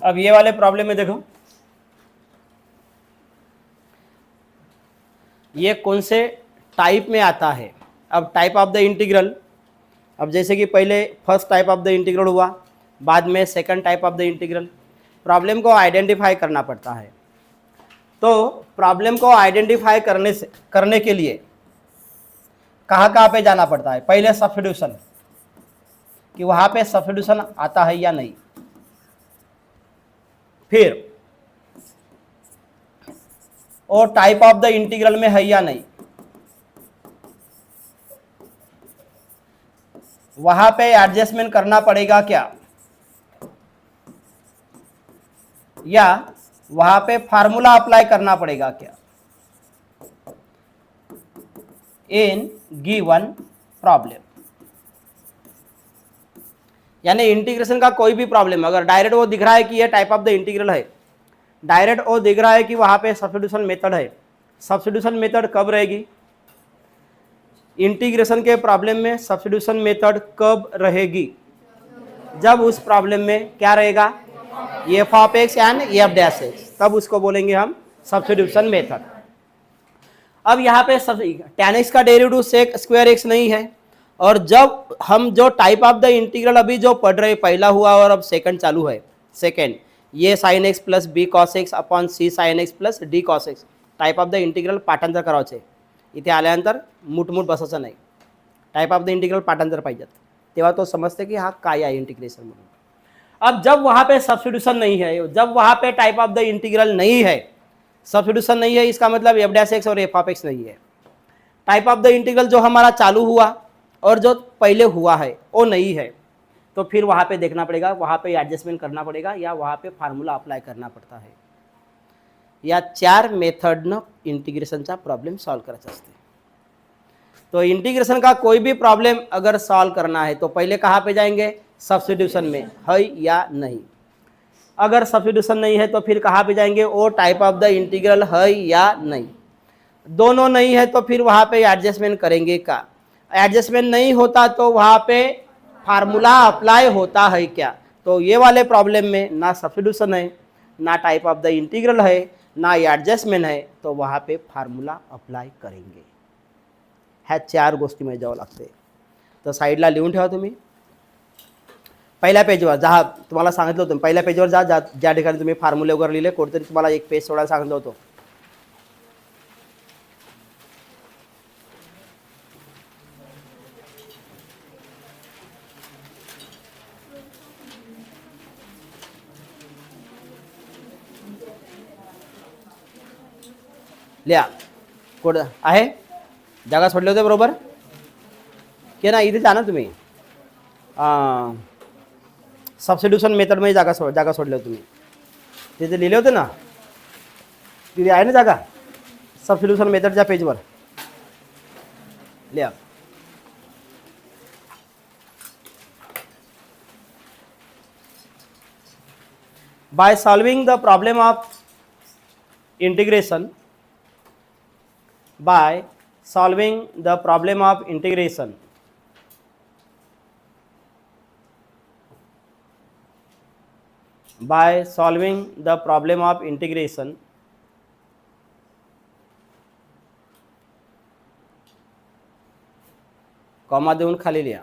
अब ये वाले प्रॉब्लम में देखो, ये कौन से टाइप में आता है। अब टाइप ऑफ द इंटीग्रल, अब जैसे कि पहले first type of the integral हुआ, बाद में second type of the integral, problem को आइडेंटिफाई करना पड़ता है। तो प्रॉब्लम को आइडेंटिफाई करने के लिए कहाँ कहाँ पे जाना पड़ता है। पहले सब्स्टिट्यूशन, कि वहाँ पे सब्स्टिट्यूशन आता है या नहीं, फिर और टाइप ऑफ द इंटीग्रल में है या नहीं, वहां पे एडजस्टमेंट करना पड़ेगा क्या, या वहां पे फार्मूला अप्लाई करना पड़ेगा क्या, इन गिवन प्रॉब्लम। यानी इंटीग्रेशन का कोई भी प्रॉब्लम, अगर डायरेक्ट वो दिख रहा है कि ये टाइप ऑफ द इंटीग्रल है, डायरेक्ट वो दिख रहा है कि वहां पे सब्स्टिट्यूशन मेथड है, सब्स्टिट्यूशन मेथड कब रहेगी, इंटीग्रेशन के प्रॉब्लम में सब्स्टिट्यूशन मेथड कब रहेगी, जब उस प्रॉब्लम में क्या रहेगा, F of x and F dash x, तब उसको बोलेंगे हम सब्स्टिट्यूशन मेथड। अब यहाँ पे tan x का डेरिवेटिव सेक स्क्वायर एक्स नहीं है, और जब हम जो टाइप ऑफ द इंटीग्रल अभी जो पढ़ रहे, पहला हुआ और अब सेकंड चालू है, सेकंड ये sin x plus b cos x upon c sin x plus d cos x, type of the integral पाठांतर करायचे, इथे आल्यानंतर मुठमुठ बसायचं नाही, टाइप ऑफ द इंटीग्रल पाठांतर पाहिजेत, तेव्हा तो समजते की हा काय आहे इंटीग्रेशन म्हणून। अब जब वहां पे सब्स्टिट्यूशन नहीं है, जब वहां पे टाइप ऑफ द इंटीग्रल नहीं है, सब्स्टिट्यूशन नहीं है, इसका मतलब एफ डैश एक्स और एफ ऑफ एक्स नहीं है, टाइप ऑफ द इंटीग्रल जो हमारा चालू हुआ और जो पहले हुआ है वो नहीं है, तो फिर वहां पे देखना पड़ेगा, वहां पे एडजस्टमेंट करना पड़ेगा, या वहां पे फार्मूला अप्लाई करना पड़ता है। या 4 मेथडनं इंटिग्रेशनचा प्रॉब्लेम सॉल्व करायचा असते। तो इंटीग्रेशन का कोई भी प्रॉब्लम अगर सॉल्व करना है तो पहले कहाँ पे जाएंगे, सब्स्टिट्यूशन में, है या नहीं। अगर सब्स्टिट्यूशन नहीं है तो फिर कहाँ पे जाएंगे, वो टाइप ऑफ द इंटीग्रल है या नहीं। दोनों नहीं है तो फिर वहाँ पे एडजस्टमेंट करेंगे का, एडजस्टमेंट नहीं होता तो वहाँ पे फार्मूला अप्लाई होता है क्या। तो ये वाले प्रॉब्लम में ना सब्स्टिट्यूशन है, ना टाइप ऑफ द इंटीग्रल है, ना एडजस्टमेंट है, तो वहाँ पे फार्मूला अप्लाई करेंगे। ह्या 4 गोष्टीमध्ये जावं लागते। तर साईडला लिहून ठेवा तुम्ही। पहिल्या पेजवर जहा तुम्हाला सांगितलं होतं, पहिल्या पेजवर जा, ज्या ठिकाणी तुम्ही फॉर्म्युले वगैरे लिहिले, कोणतरी तुम्हाला एक पेज सोडायला सांगितलं होतं। लिहा कोड आहे, जागा सोडले होते बरोबर की ना, इथे जा ना तुम्ही, सबस्टिट्यूशन मेथडमध्ये जागा सोडले तुम्ही, तिथे लिहिले होते ना, तिथे आहे ना जागा सबस्टिट्यूशन मेथडच्या पेजवर, लिहा। By solving the problem of integration, by solving the problem of integration, by solving the problem of integration, comma देऊन खाली लिहा,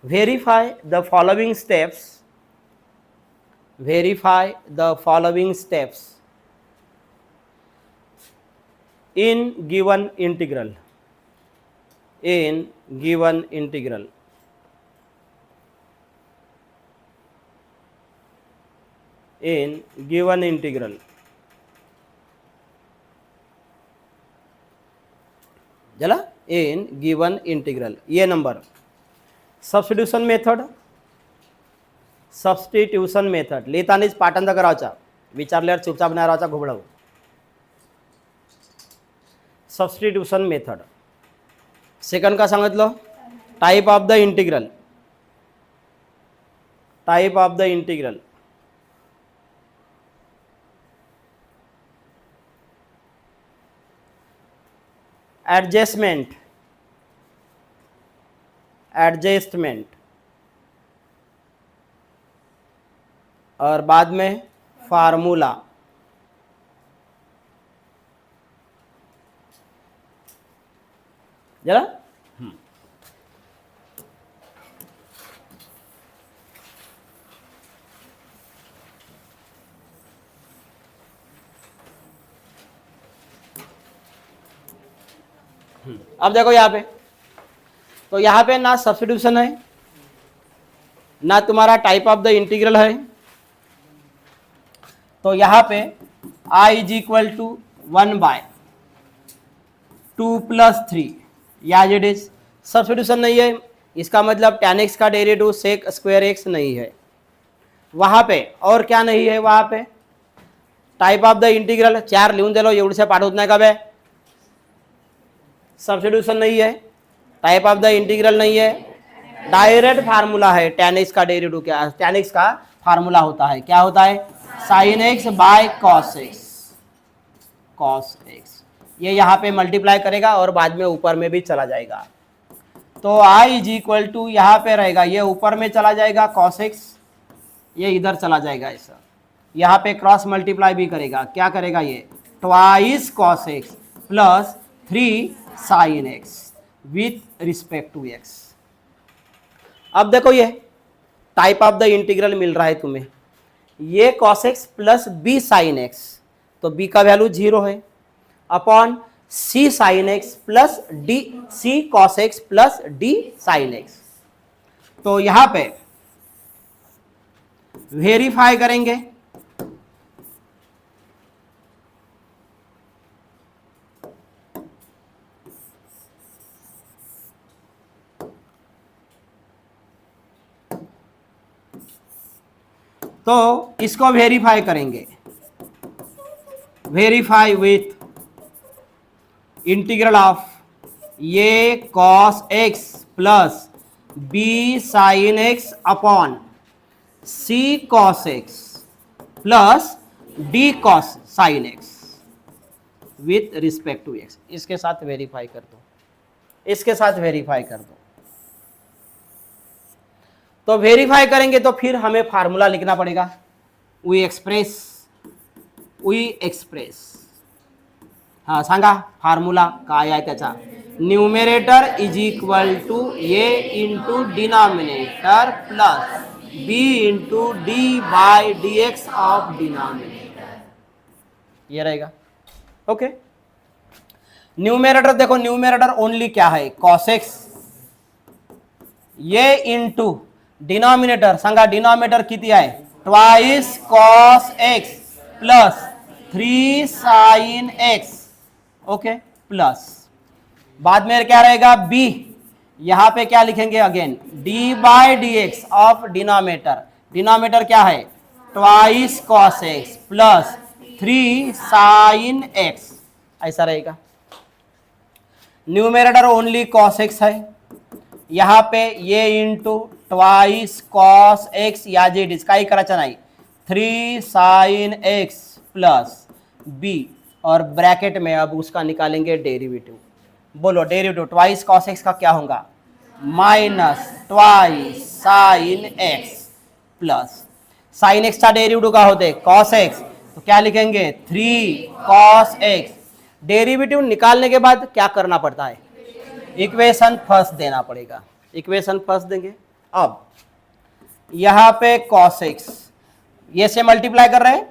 verify the following steps, verify the following steps in given integral, in given integral, in given integral, चला, in given integral, ये number substitution method, substitution method लिहितानीच पाठांतर करायचा, विचारल्यावर चुपचाप नाही राहायचा घोबळाव। Substitution method. सेकंड का सांगितलं, type of the integral, type of the integral, adjustment, adjustment, और बाद में फार्मूला। जरा अब देखो यहाँ पे, तो यहाँ पे ना सब्स्टिट्यूशन है, ना तुम्हारा टाइप ऑफ द इंटीग्रल है। तो यहाँ पे I इज इक्वल टू 1/2 + 3 या इट इज सब्स्टिट्यूशन नहीं है, इसका मतलब tan x का डेरिवेटिव sec स्क्वायर x नहीं है। वहाँ पे और क्या नहीं है, वहाँ पे टाइप ऑफ द इंटीग्रल 4 लिहून दिलो, एवढे पाठ होत नाही का बे। सब्स्टिट्यूशन नहीं है, टाइप ऑफ द इंटीग्रल नहीं है, डायरेक्ट फार्मूला है। tan x का डेरिवेटिव क्या है, tan x का फार्मूला होता है, क्या होता है, sin x by cos x, cos x। ये यहाँ पे मल्टीप्लाई करेगा और बाद में ऊपर में भी चला जाएगा। तो I इज इक्वल टू यहाँ पे रहेगा, ये ऊपर में चला जाएगा cos x, ये इधर चला जाएगा ऐसा, यहाँ पे क्रॉस मल्टीप्लाई भी करेगा, क्या करेगा, ये twice cos x plus 3 sin x with respect to x। अब देखो ये टाइप ऑफ द इंटीग्रल मिल रहा है तुम्हें, ये cos x plus b sin x, तो b का वैल्यू 0 है, upon c sin x plus d, c cos x plus d sin x। तो यहां पे वेरीफाई करेंगे, तो इसको वेरीफाई करेंगे, वेरीफाई विथ इंटीग्रल ऑफ ये cos x plus b sin x upon c cos x plus d cos sin x with respect to x। इसके साथ वेरीफाई कर दो, इसके साथ वेरीफाई कर दो। तो वेरीफाई करेंगे तो फिर हमें फार्मूला लिखना पड़ेगा, वी एक्सप्रेस, हाँ सांगा फार्मूला काय आहे त्याचा, numerator is equal to a into denominator plus b into d by d x of denominator, ये रहेगा। ओके, न्यूमरेटर देखो, न्यूमरेटर ओनली क्या है, cos x, ये इंटू डिनॉमिनेटर सांगा, डिनॉमिनेटर किती आहे, twice cos x plus 3 sin x, okay, plus बाद में क्या रहेगा b, यहां पे क्या लिखेंगे again, d by d x of denominator, denominator क्या है, twice cos x plus 3 sin x, ऐसा रहेगा। न्यूमरेटर ओनली cos x है, यहाँ पे ये इंटू ट्वाइस cos x या जेड, इसका ही कराचा नहीं, 3 sin x प्लस b, और ब्रैकेट में अब उसका निकालेंगे डेरिवेटिव। बोलो डेरिवेटिव ट्वाइस cos x का क्या होगा, minus twice sign x plus sign x का डेरिवेटिव का होते cos x, तो क्या लिखेंगे 3 cos x। डेरिवेटिव निकालने के बाद क्या करना पड़ता है, इक्वेशन फर्स्ट देना पड़ेगा, इक्वेशन फर्स्ट देंगे। अब यहां पे cos x ये से मल्टीप्लाई कर रहे हैं,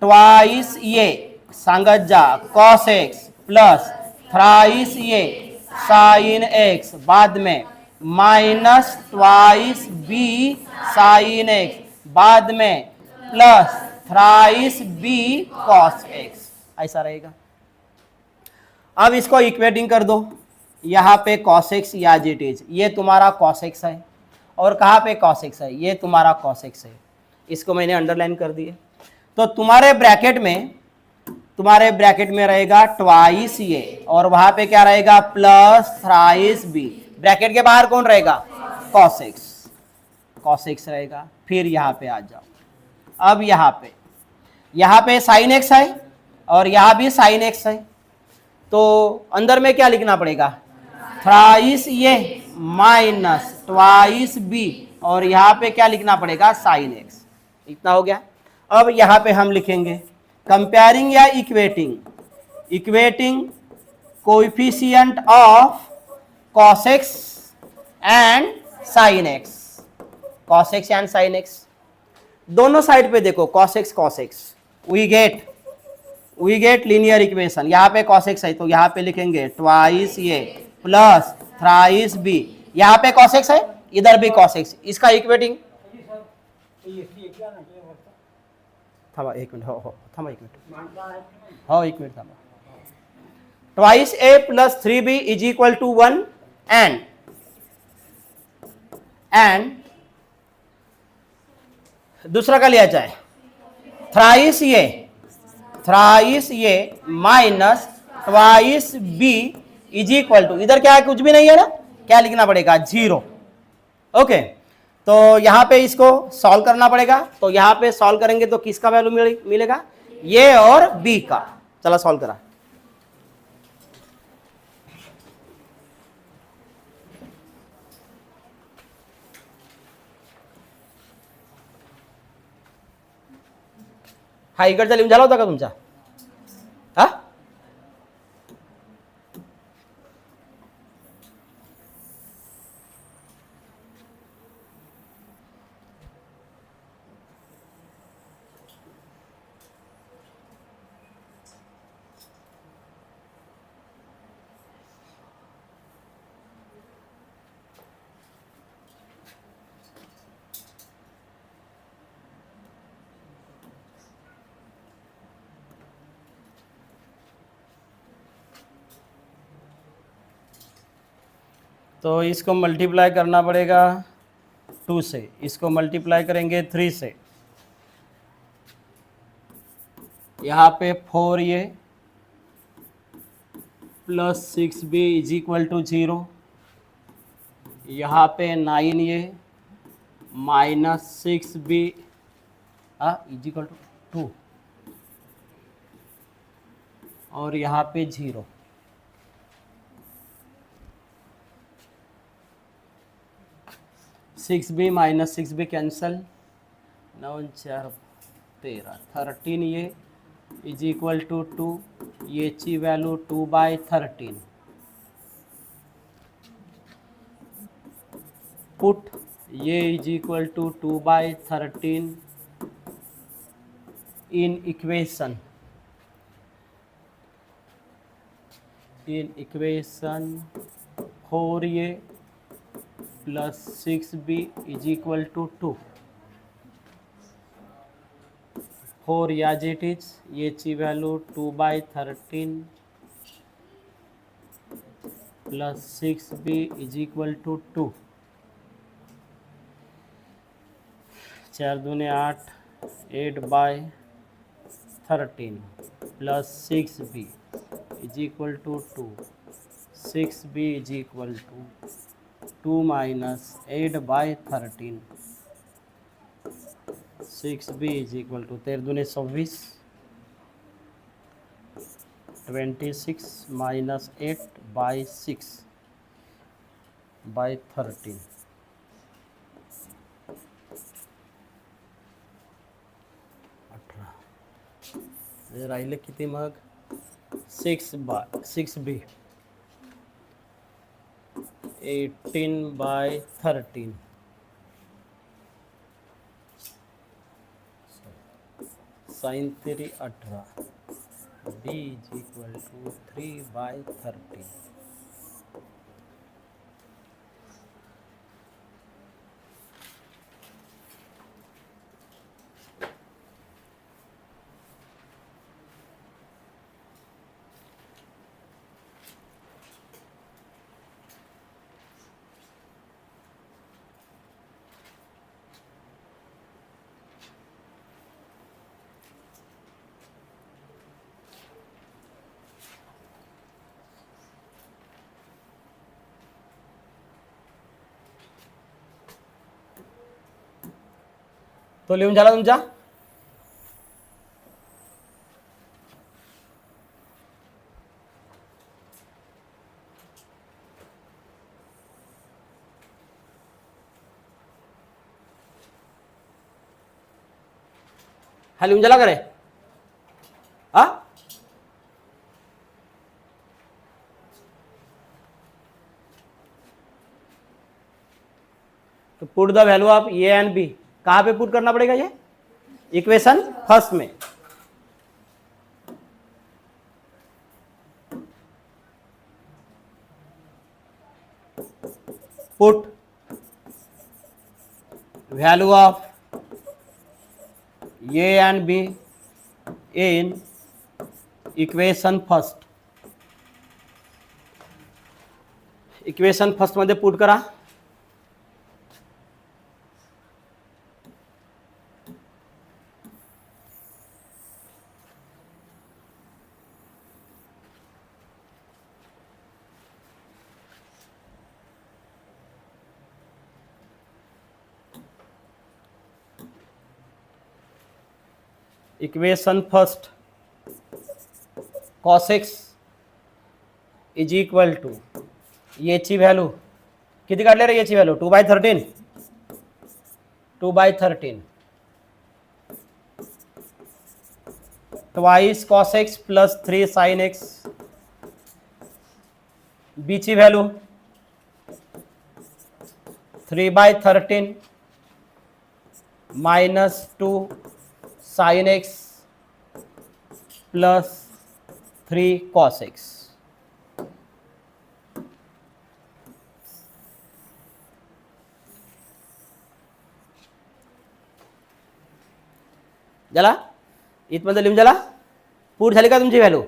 ट्वाइस ये सांगत जा cos x प्लस थ्राइस ये साइन x, बाद में minus twice b sine x, बाद में plus thrice b cos x, ऐसा रहेगा। अब इसको इक्वेटिंग कर दो, यहाँ पे cos x या जेट इज, ये तुम्हारा cos x है, और कहाँ पे cos x है, ये तुम्हारा cos x है, इसको मैंने अंडरलाइन कर दिए। तो तुम्हारे ब्रैकेट में रहेगा ट्वाइस ये, और वहां पे क्या रहेगा, प्लस थ्राइस b, ब्रैकेट के बाहर कौन रहेगा, cos x रहेगा। फिर यहाँ पे आ जाओ, अब यहाँ पे साइन x है और यहाँ भी साइन x है, तो अंदर में क्या लिखना पड़ेगा, thrice a minus twice B, और यहाँ पे क्या लिखना पड़ेगा, साइन एक्स। इतना हो गया। अब यहाँ पे हम लिखेंगे कंपेयरिंग या equating, equating coefficient of cos x and sin x, cos x and sin x। दोनों साइड पे देखो cos x, we get linear equation. यहाँ पे cos x है तो यहाँ पे लिखेंगे twice a plus thrice b, यहाँ पे cos x है, इधर भी cos x, इसका इक्वेटिंग। थांबा एक मिनट, हो थांबा एक मिनट, हो एक मिनट थांबा। Twice a plus 3b is equal to 1 and दूसरा का लिया जाए thrice a minus twice b is equal to, इधर क्या है, कुछ भी नहीं है ना, क्या लिखना पड़ेगा, 0। ओके, तो यहां पे इसको सॉल्व करना पड़ेगा। तो यहां पे सॉल्व करेंगे तो किसका वैल्यू मिलेगा, ए और बी का। चला सॉल्व करा। हा इकडचा लिहून झाला होता का तुमचा, हा? तो इसको मल्टीप्लाई करना पड़ेगा 2 से, इसको मल्टीप्लाई करेंगे 3 से, यहाँ पे 4a plus 6b is equal to 0, यहाँ पे 9a minus 6b is equal to 2, और यहाँ पे 0। Six B minus 6b cancel, 9 4 13, 13 ये इज इक्वल टू 2, ये ची वैल्यू 2/13, पुट ये is equal to 2/13 in equation 4a plus 6b is equal to 2, 4 as it is, ये ची value 2/13 plus 6b is equal to 2, 4 दूने 8, 8/13 plus 6b is equal to 2, 6b is equal to 2 minus 8/13, 6b is equal to 13 दूने 26, 26 minus 8/6/13, राहिले किती मग 6b 18/13, sine 3 18, b is equal to 3/13। तो लिहून झाला तुमचा, हा लिहून झाला का रे? हा तो put the value of a and b कहाँ पे पुट करना पड़ेगा? ये इक्वेशन फर्स्ट में। Put value of a and b in equation first. Equation first मध्ये पुट करा। Equation first cos x is equal to याची व्हॅल्यू किती काढले रे? याची value 2/13 2/13 twice cos x plus 3 sin x। b ची value 3/13 minus 2 sin x plus 3 cos x। झाला? इथमध्ये लिहून झाला? पुट झाली का तुमची व्हॅल्यू?